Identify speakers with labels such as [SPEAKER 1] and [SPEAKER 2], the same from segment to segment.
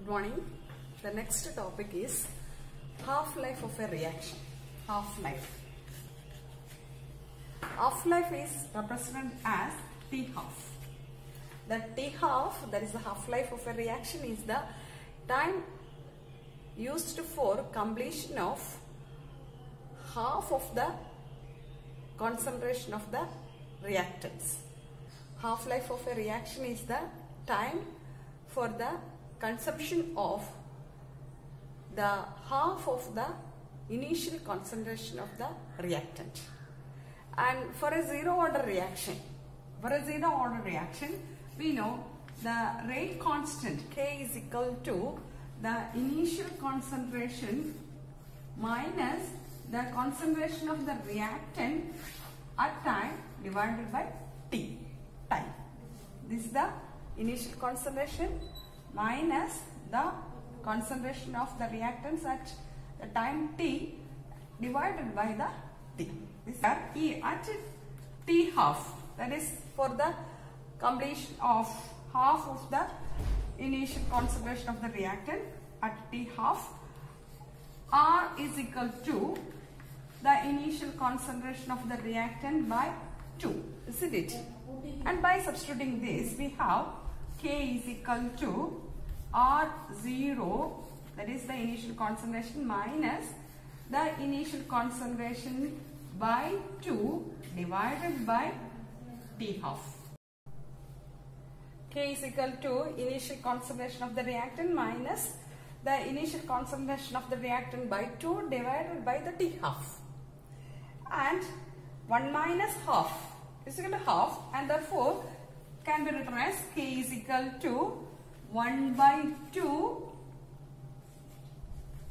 [SPEAKER 1] Good morning. The next topic is half-life of a reaction. Half-life. Half-life is represented as T-half. The T-half, that is the half-life of a reaction, is the time used for completion of half of the concentration of the reactants. Half-life of a reaction is the time for the consumption of the half of the initial concentration of the reactant. And for a zero order reaction, we know the rate constant K is equal to the initial concentration minus the concentration of the reactant at time divided by T, time. This is the initial concentration minus the concentration of the reactants at the time T divided by the T. This is at T half, that is for the completion of half of the initial concentration of the reactant at T half. R is equal to the initial concentration of the reactant by 2, isn't it? And by substituting this, we have K is equal to R0, that is the initial concentration, minus the initial concentration by 2 divided by T half. K is equal to initial concentration of the reactant minus the initial concentration of the reactant by 2 divided by the T half. And 1 minus half is equal to half, and therefore can be written as K is equal to 1 by 2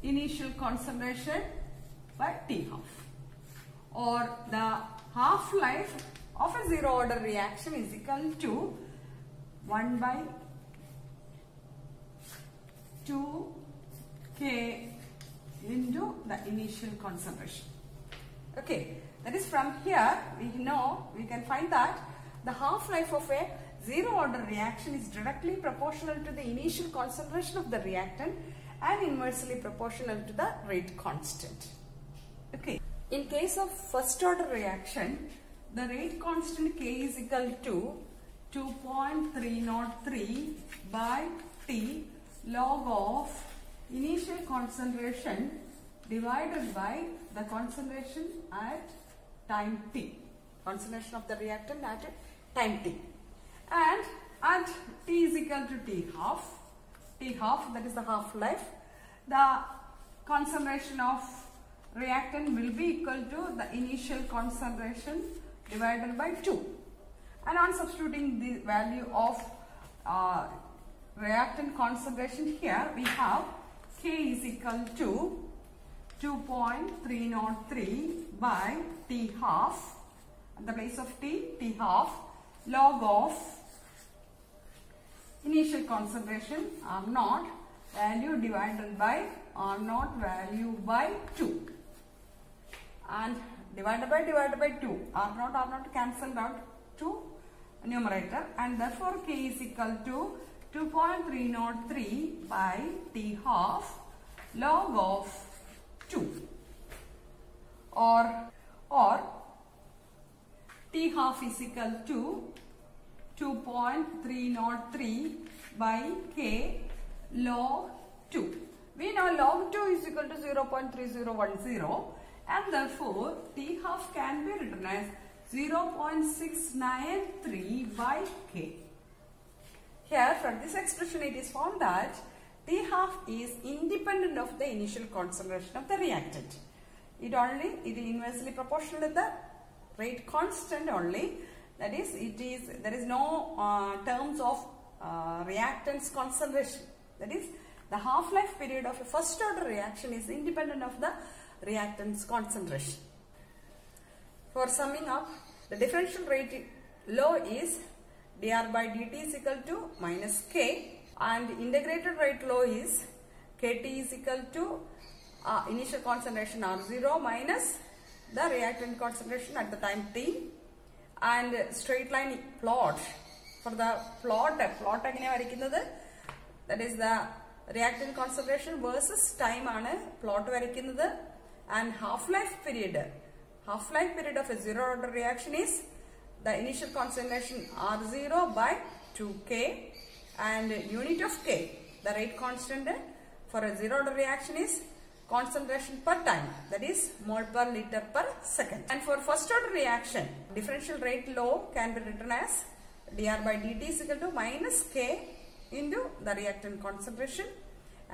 [SPEAKER 1] initial concentration by T half. Or the half-life of a zero order reaction is equal to 1 by 2K into the initial concentration. Okay, that is from here we can find that the half-life of a zero order reaction is directly proportional to the initial concentration of the reactant and inversely proportional to the rate constant. Okay, in case of first order reaction, the rate constant K is equal to 2.303 by T log of initial concentration divided by the concentration at time T, concentration of the reactant at time T. And at T is equal to T half, that is the half-life, the concentration of reactant will be equal to the initial concentration divided by 2. And on substituting the value of reactant concentration here, we have K is equal to 2.303 by T half, at the place of T half, log of initial concentration R0 value divided by R0 value by 2, and divided by 2, R0 cancelled out to numerator, and therefore K is equal to 2.303 by T half log of 2, or T half is equal to 2.303 by K log 2. We know log 2 is equal to 0.3010, and therefore T half can be written as 0.693 by K. Here from this expression it is found that T half is independent of the initial concentration of the reactant. It is inversely proportional to the rate constant only. That is, there is no terms of reactants concentration. That is, the half-life period of a first order reaction is independent of the reactants concentration. For summing up, the differential rate law is dr by dt is equal to minus K, and integrated rate law is Kt is equal to initial concentration R0 minus the reactant concentration at the time T, and straight line plot. For the plot, that is the reactant concentration versus time ആണ് plot വരയ്ക്കുന്നത്. And half-life period of a zero order reaction is the initial concentration R0 by 2K, and unit of K, the rate constant for a zero order reaction, is concentration per time, that is mole per liter per second. And for first order reaction, differential rate law can be written as dr by dt is equal to minus K into the reactant concentration,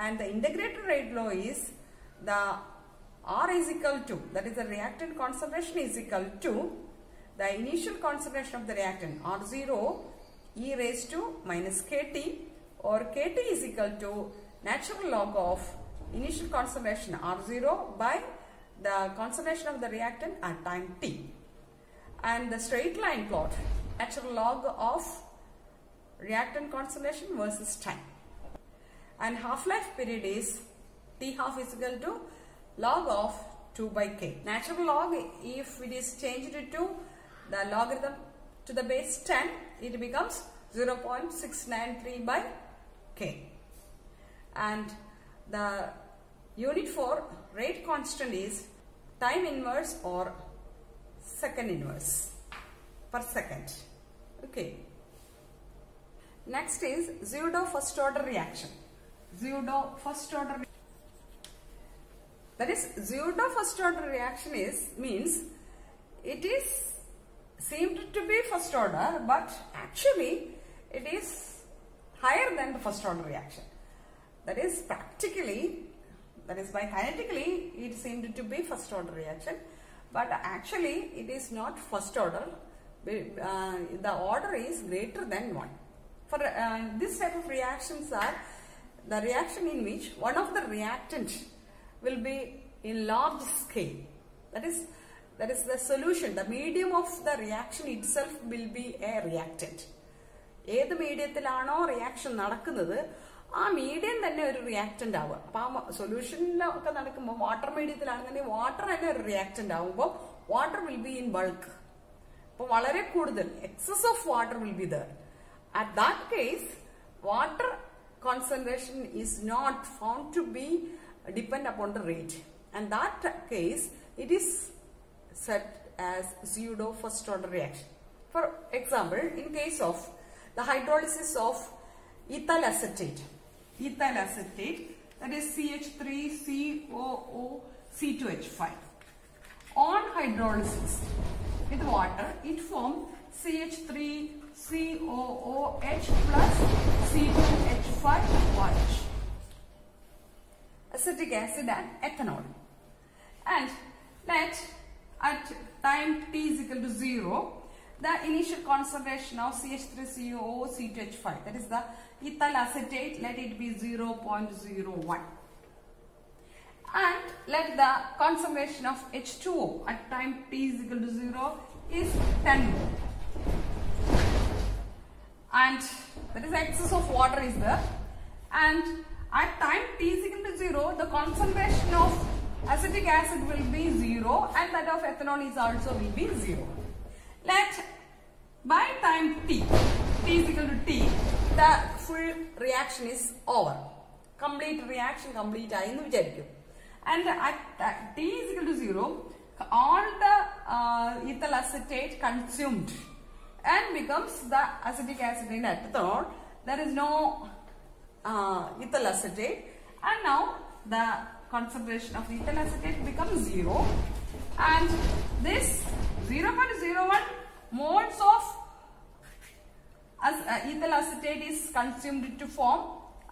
[SPEAKER 1] and the integrated rate law is the R is equal to, that is the reactant concentration is equal to the initial concentration of the reactant R0 e raised to minus Kt, or Kt is equal to natural log of initial concentration R0 by the concentration of the reactant at time t. And the straight line plot, natural log of reactant concentration versus time. And half-life period is T half is equal to log of 2 by K. Natural log, if it is changed to the logarithm to the base 10, it becomes 0.693 by K. And the unit for rate constant is time inverse or second inverse per second. Okay. Next is pseudo first order reaction. Pseudo first order. That is, pseudo first order reaction means it is seemed to be first order, but actually it is higher than the first order reaction. That is, practically, that is by kinetically it seemed to be first order reaction, but actually it is not first order. The order is greater than 1. For this type of reactions are the reaction in which one of the reactant will be in large scale. That is the solution. The medium of the reaction itself will be a reactant. ഏത് മീഡിയത്തിലാണോ reaction നടക്കുന്നത് ആ medium തന്നെ ഒരു reactant ആവുക. അപ്പൊ ആ സൊല്യൂഷനിലൊക്കെ നടക്കുമ്പോൾ water മീഡിയത്തിലാണെന്നുണ്ടെങ്കിൽ water തന്നെ ഒരു റിയാക്റ്റന്റ് ആവുമ്പോൾ water will be in bulk. അപ്പൊ വളരെ കൂടുതൽ excess of water will be there. At that case water concentration is not found to be depend upon the rate, and that case it is set as pseudo first order reaction. For example, in case of the hydrolysis of ethyl acetate, that is CH3COOC2H5, on hydrolysis with water it forms CH3COOH plus C2H5OH, acetic acid and ethanol. And let at time t is equal to 0, the initial concentration of CH3COOC2H5, that is the ethyl acetate, let it be 0.01. And let the concentration of H2O at time t is equal to 0 is 10 mole. And that is excess of water is there, and at time t is equal to 0, the concentration of acetic acid will be 0 and that of ethanol is also will be 0. Let by time t is equal to t, the full reaction is over. Complete reaction complete ആയെന്ന് വിചാരിക്കും. And at t is equal to 0, all the ethyl acetate consumed and becomes the acetic acid in ethanol. There is no ethyl acetate, and now the concentration of the ethyl acetate becomes 0, and this 0.01 moles of ethyl acetate is consumed to form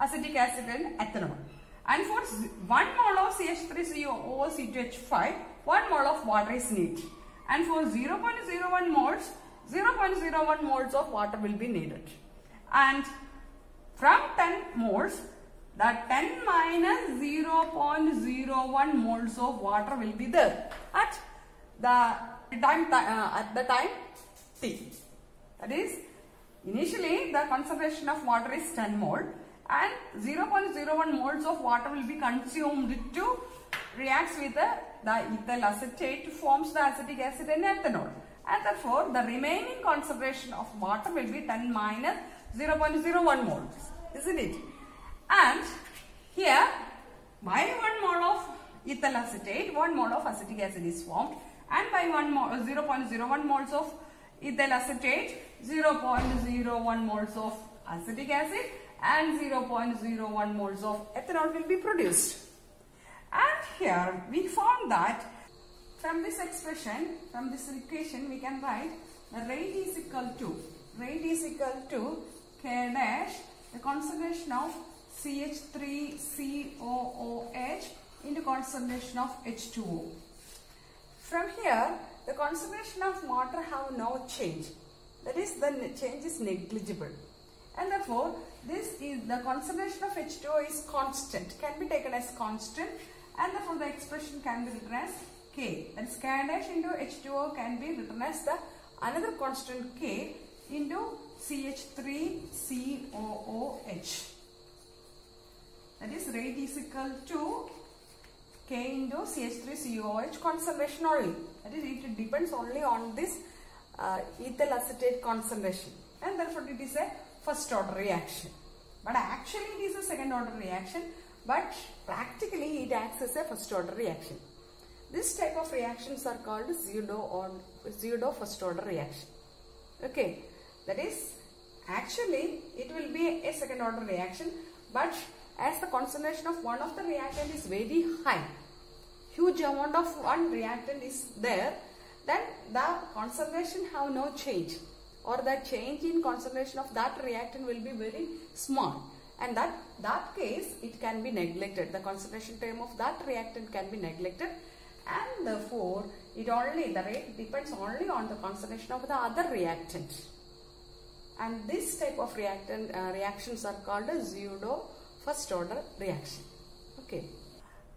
[SPEAKER 1] acetic acid and ethanol. And for 1 mole of CH3COOC2H5, 1 mole of water is needed. And for 0.01 moles, 0.01 moles of water will be needed. And from 10 moles, the 10 minus 0.01 moles of water will be there at the time t. That is, initially the concentration of water is 10 mole and 0.01 moles of water will be consumed to react with the ethyl acetate to forms the acetic acid and ethanol. And therefore, the remaining concentration of water will be 10 minus 0.01 moles, isn't it? And ethyl acetate, 1 mole of acetic acid is formed, and by 0.01 moles of ethyl acetate, 0.01 moles of acetic acid and 0.01 moles of ethanol will be produced. And here we found that from this expression, from this equation, we can write the rate is equal to K dash, the concentration of CH3COOH into concentration of H2O. From here, the concentration of water have no change. That is, the change is negligible. And therefore, this is the concentration of H2O is constant, can be taken as constant, and therefore the expression can be written as K. That is, K dash into H2O can be written as the another constant K into CH3COOH. That is, rate is equal to K into CH3COOH concentration only. That is, it depends only on this ethyl acetate concentration, and therefore it is a first order reaction. But actually it is a second order reaction, but practically it acts as a first order reaction. This type of reactions are called pseudo first order reaction. Okay, that is, actually it will be a second order reaction, but as the concentration of one of the reactant is very high, huge amount of one reactant is there, then the concentration have no change, or the change in concentration of that reactant will be very small, and that case it can be neglected. The concentration term of that reactant can be neglected, and therefore the rate depends only on the concentration of the other reactant. And this type of reactions are called a pseudo first order reaction. Okay.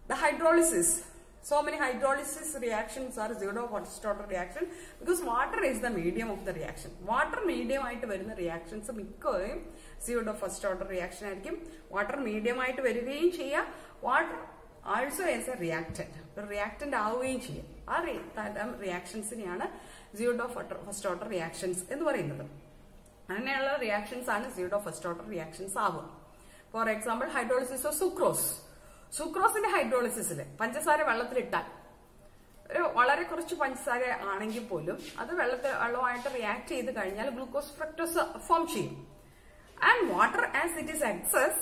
[SPEAKER 1] The hydrolysis. So many hydrolysis reactions are pseudo first order reaction because water is the medium of the reaction. Water medium aayittu varuna reactions mikkavum pseudo first order reaction aayirikkum. Water medium aayittu varugayum cheya. Water also as a reactant. The reactant ആവുകയും ചെയ്യും. ആ റിയാക്ഷൻസിനെയാണ് pseudo first order reactions എന്ന് പറയുന്നത്. അങ്ങനെയുള്ള reactions ആണ് pseudo first order reactions ആവുക. For example, hydrolysis of sucrose. സുക്രോസിന്റെ ഹൈഡ്രോളിസിസിൽ പഞ്ചസാര വെള്ളത്തിലിട്ടാൽ വളരെ കുറച്ച് പഞ്ചസാര ആണെങ്കിൽ പോലും അത് വെള്ളമായിട്ട് റിയാക്ട് ചെയ്ത് കഴിഞ്ഞാൽ ഗ്ലൂക്കോസ് ഫ്രക്ടോസ് ഫോം ചെയ്യും. And water as it is excess,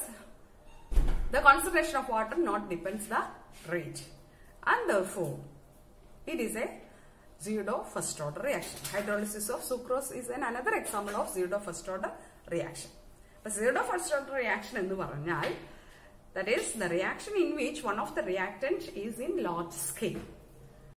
[SPEAKER 1] the concentration of water not depends the rate, and therefore it is a pseudo first order reaction. Hydrolysis of sucrose is another example of pseudo first order reaction. The pseudo first order reaction ennu paranjal, that is the reaction in which one of the reactant is in large scale.